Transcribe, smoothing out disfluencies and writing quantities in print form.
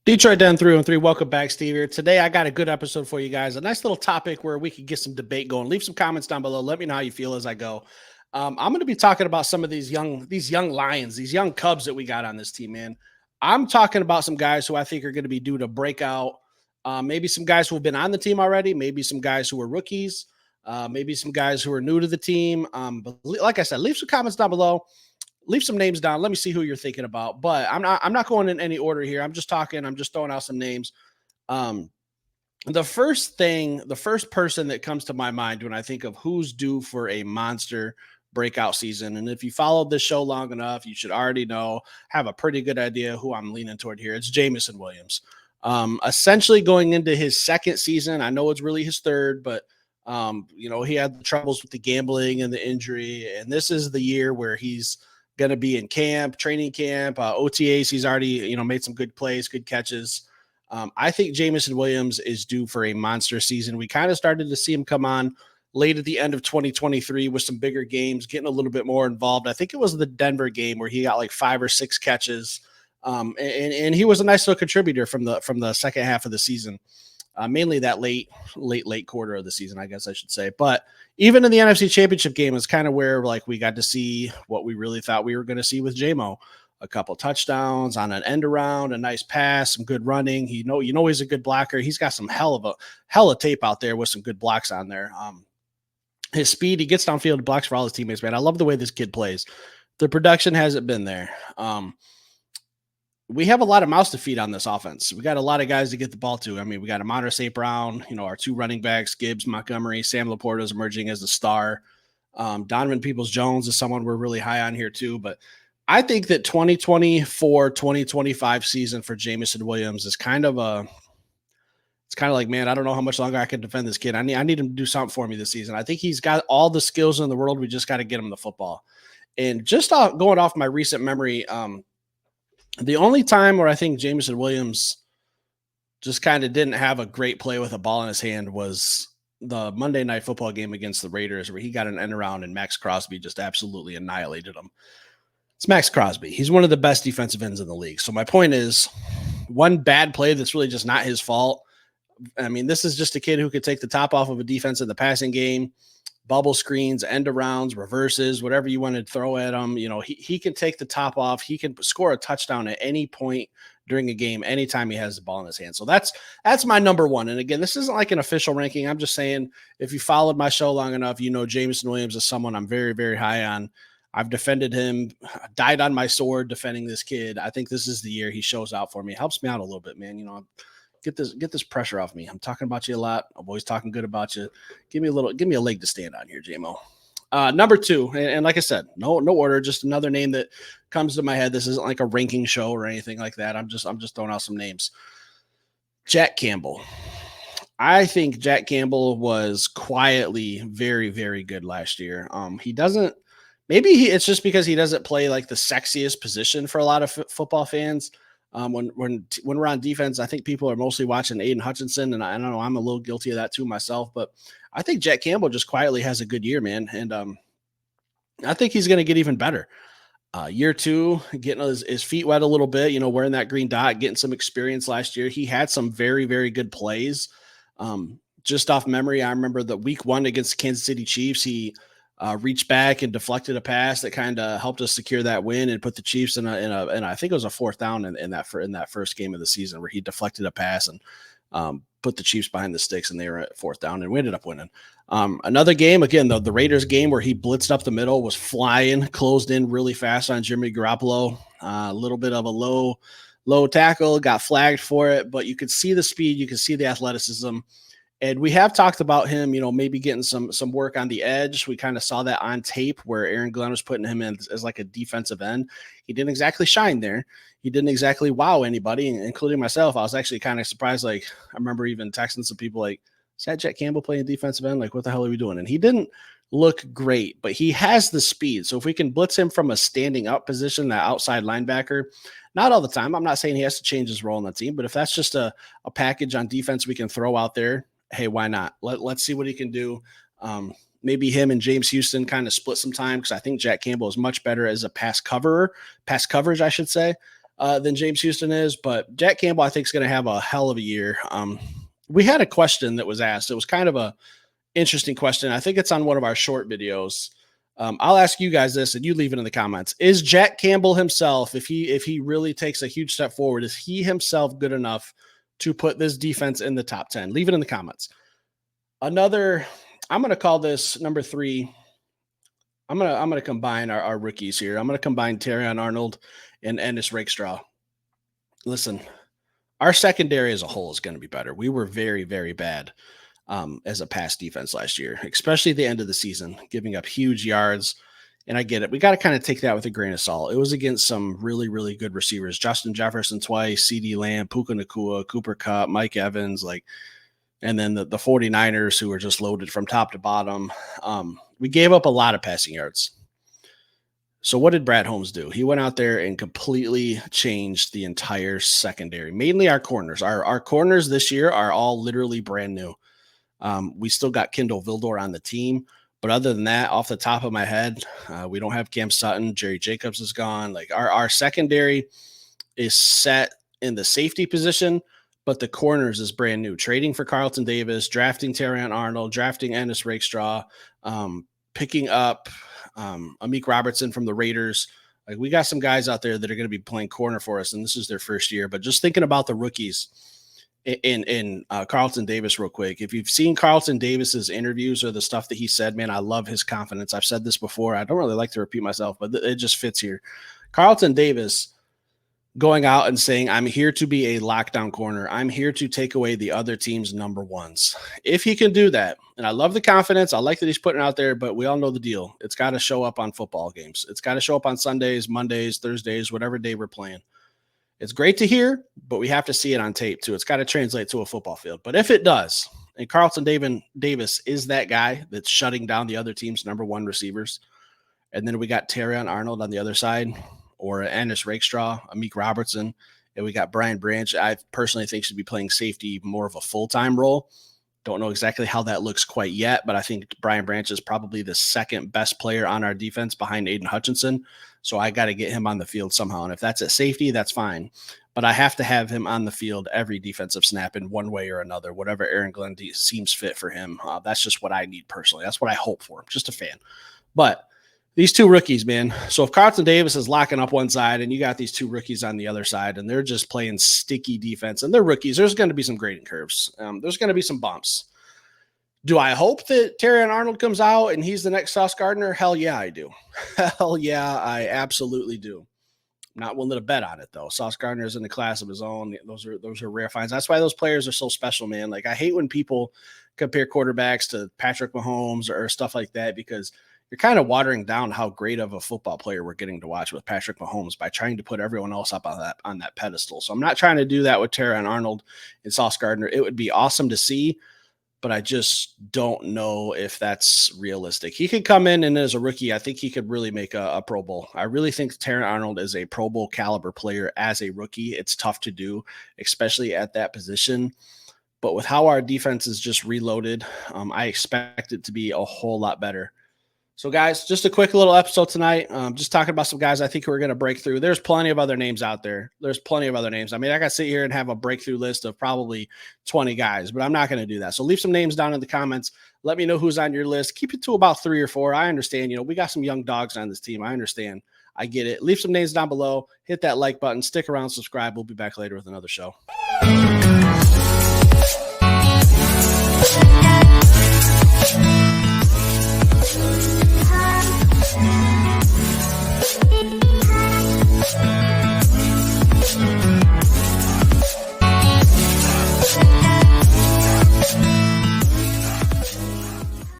Detroit Den 313. Welcome back, Steve here. Today, I got a good episode for you guys. A nice little topic where we could get some debate going. Leave some comments down below. Let me know how you feel as I go. I'm going to be talking about some of these young lions, these young cubs that we got on this team, man. I'm talking about some guys who I think are going to be due to breakout. Maybe some guys who have been on the team already. Maybe some guys who are rookies. Maybe some guys who are new to the team. But like I said, leave some comments down below. Leave some names down. Let me see who you're thinking about. But I'm not going in any order here. I'm just talking. I'm just throwing out some names. The first person that comes to my mind when I think of who's due for a monster breakout season, and if you followed this show long enough, you should already have a pretty good idea who I'm leaning toward here. It's Jameson Williams. Essentially going into his second season. I know it's really his third, but he had the troubles with the gambling and the injury, and this is the year where he's going to be in training camp, OTAs. He's already, made some good plays, good catches. I think Jameson Williams is due for a monster season. We kind of started to see him come on late at the end of 2023 with some bigger games, getting a little bit more involved. I think it was the Denver game where he got like 5 or 6 catches. And he was a nice little contributor from the second half of the season. Mainly that late quarter of the season, I guess I should say. But even in the NFC Championship game is kind of where we got to see what we really thought we were going to see with JMO. A couple touchdowns on an end around, a nice pass, some good running. He's a good blocker. He's got some hell of tape out there with some good blocks on there. His speed, he gets downfield, blocks for all his teammates, man. I love the way this kid plays. The production hasn't been there. We have a lot of mouths to feed on this offense. We got a lot of guys to get the ball to. I mean, we got Amon St. Brown, our 2 running backs, Gibbs, Montgomery, Sam Laporta is emerging as the star. Donovan Peoples-Jones is someone we're really high on here too. But I think that 2024-2025 season for Jameson Williams is kind of like, man, I don't know how much longer I can defend this kid. I need him to do something for me this season. I think he's got all the skills in the world. We just got to get him the football. And just going off my recent memory, the only time where I think Jameson Williams just kind of didn't have a great play with a ball in his hand was the Monday Night Football game against the Raiders, where he got an end around and Max Crosby just absolutely annihilated him. It's Max Crosby. He's one of the best defensive ends in the league. So my point is, one bad play that's really just not his fault. I mean, this is just a kid who could take the top off of a defense in the passing game, bubble screens, end arounds, reverses, whatever you want to throw at him. He can take the top off. He can score a touchdown at any point during a game, anytime he has the ball in his hand. So that's my number one. And again, this isn't like an official ranking. I'm just saying, if you followed my show long enough, Jameson Williams is someone I'm very, very high on. I've defended him, died on my sword defending this kid. I think this is the year he shows out for me. It helps me out a little bit, man. Get this pressure off me. I'm talking about you a lot. I'm always talking good about you. Give me a leg to stand on here, JMO. Number 2, and like I said, no order, just another name that comes to my head. This isn't like a ranking show or anything like that. I'm just throwing out some names. Jack Campbell. I think Jack Campbell was quietly very, very good last year. It's just because he doesn't play like the sexiest position for a lot of football fans. When we're on defense, I think people are mostly watching Aiden Hutchinson, and I don't know, I'm a little guilty of that too myself, but I think Jack Campbell just quietly has a good year, man. And I think he's going to get even better. Year 2, getting his feet wet a little bit, wearing that green dot, getting some experience last year. He had some very, very good plays. Just off memory, I remember the week 1 against the Kansas City Chiefs, he reached back and deflected a pass that kind of helped us secure that win and put the Chiefs in I think it was a 4th down in that first game of the season, where he deflected a pass and put the Chiefs behind the sticks, and they were at 4th down, and we ended up winning. Another game, again, the Raiders game, where he blitzed up the middle, was flying, closed in really fast on Jimmy Garoppolo. A little bit of a low tackle, got flagged for it, but you could see the speed, you could see the athleticism. And we have talked about him, maybe getting some work on the edge. We kind of saw that on tape where Aaron Glenn was putting him in as like a defensive end. He didn't exactly shine there. He didn't exactly wow anybody, including myself. I was actually kind of surprised. I remember even texting some people like, is that Jack Campbell playing defensive end? Like, what the hell are we doing? And he didn't look great, but he has the speed. So if we can blitz him from a standing up position, that outside linebacker, not all the time. I'm not saying he has to change his role on the team, but if that's just a package on defense we can throw out there, hey, why not? Let's see what he can do. Maybe him and James Houston kind of split some time, because I think Jack Campbell is much better as a pass coverage, I should say. than James Houston is, but Jack Campbell, I think, is going to have a hell of a year. We had a question that was asked. It was kind of a interesting question. I think it's on one of our short videos. I'll ask you guys this, and you leave it in the comments. Is Jack Campbell himself, if he really takes a huge step forward, is he himself good enough to put this defense in the top 10? Leave it in the comments. I'm going to call this number 3. I'm going to combine our rookies here. I'm going to combine Terrion Arnold and Ennis Rakestraw. Listen, our secondary as a whole is going to be better. We were very, very bad as a pass defense last year, especially at the end of the season, giving up huge yards. And I get it. We got to kind of take that with a grain of salt. It was against some really, really good receivers. Justin Jefferson twice, CeeDee Lamb, Puka Nacua, Cooper Kupp, Mike Evans, and then the 49ers, who were just loaded from top to bottom. We gave up a lot of passing yards. So what did Brad Holmes do? He went out there and completely changed the entire secondary, mainly our corners. Our corners this year are all literally brand new. We still got Kendall Vildor on the team, but other than that, off the top of my head, we don't have Cam Sutton. Jerry Jacobs is gone. Like our secondary is set in the safety position, but the corners is brand new. Trading for Carlton Davis, drafting Terrion Arnold, drafting Ennis Rakestraw, picking up Amik Robertson from the Raiders. Like, we got some guys out there that are going to be playing corner for us, and this is their first year. But just thinking about the rookies in Carlton Davis real quick. If you've seen Carlton Davis's interviews or the stuff that he said, man, I love his confidence. I've said this before. I don't really like to repeat myself, but it just fits here. Carlton Davis going out and saying, I'm here to be a lockdown corner. I'm here to take away the other team's number ones. If he can do that, and I love the confidence, I like that he's putting it out there, but we all know the deal. It's got to show up on football games. It's got to show up on Sundays, Mondays, Thursdays, whatever day we're playing. It's great to hear, but we have to see it on tape too. It's got to translate to a football field. But if it does, and Carlton Davis is that guy that's shutting down the other team's number one receivers, and then we got Terrion Arnold on the other side, or Ennis Rakestraw, Amik Robertson, and we got Brian Branch. I personally think should be playing safety more of a full-time role. Don't know exactly how that looks quite yet, but I think Brian Branch is probably the second best player on our defense behind Aiden Hutchinson. So I got to get him on the field somehow. And if that's at safety, that's fine. But I have to have him on the field every defensive snap in one way or another, whatever Aaron Glenn seems fit for him. That's just what I need personally. That's what I hope for. I'm just a fan. But these two rookies, man. So if Carlton Davis is locking up one side and you got these two rookies on the other side and they're just playing sticky defense and they're rookies, there's going to be some grading curves. There's going to be some bumps. Do I hope that Terrion Arnold comes out and he's the next Sauce Gardner? Hell yeah, I do. Hell yeah, I absolutely do. I'm not willing to bet on it, though. Sauce Gardner is in a class of his own. Those are rare finds. That's why those players are so special, man. Like, I hate when people compare quarterbacks to Patrick Mahomes or stuff like that, because you're kind of watering down how great of a football player we're getting to watch with Patrick Mahomes by trying to put everyone else up on that pedestal. So I'm not trying to do that with Terrion Arnold and Sauce Gardner. It would be awesome to see, but I just don't know if that's realistic. He could come in, and as a rookie, I think he could really make a Pro Bowl. I really think Terrion Arnold is a Pro Bowl caliber player as a rookie. It's tough to do, especially at that position. But with how our defense is just reloaded, I expect it to be a whole lot better. So, guys, just a quick little episode tonight. Just talking about some guys I think who are going to break through. There's plenty of other names out there. There's plenty of other names. I mean, I got to sit here and have a breakthrough list of probably 20 guys, but I'm not going to do that. So leave some names down in the comments. Let me know who's on your list. Keep it to about 3 or 4. I understand. We got some young dogs on this team. I understand. I get it. Leave some names down below. Hit that like button. Stick around. Subscribe. We'll be back later with another show.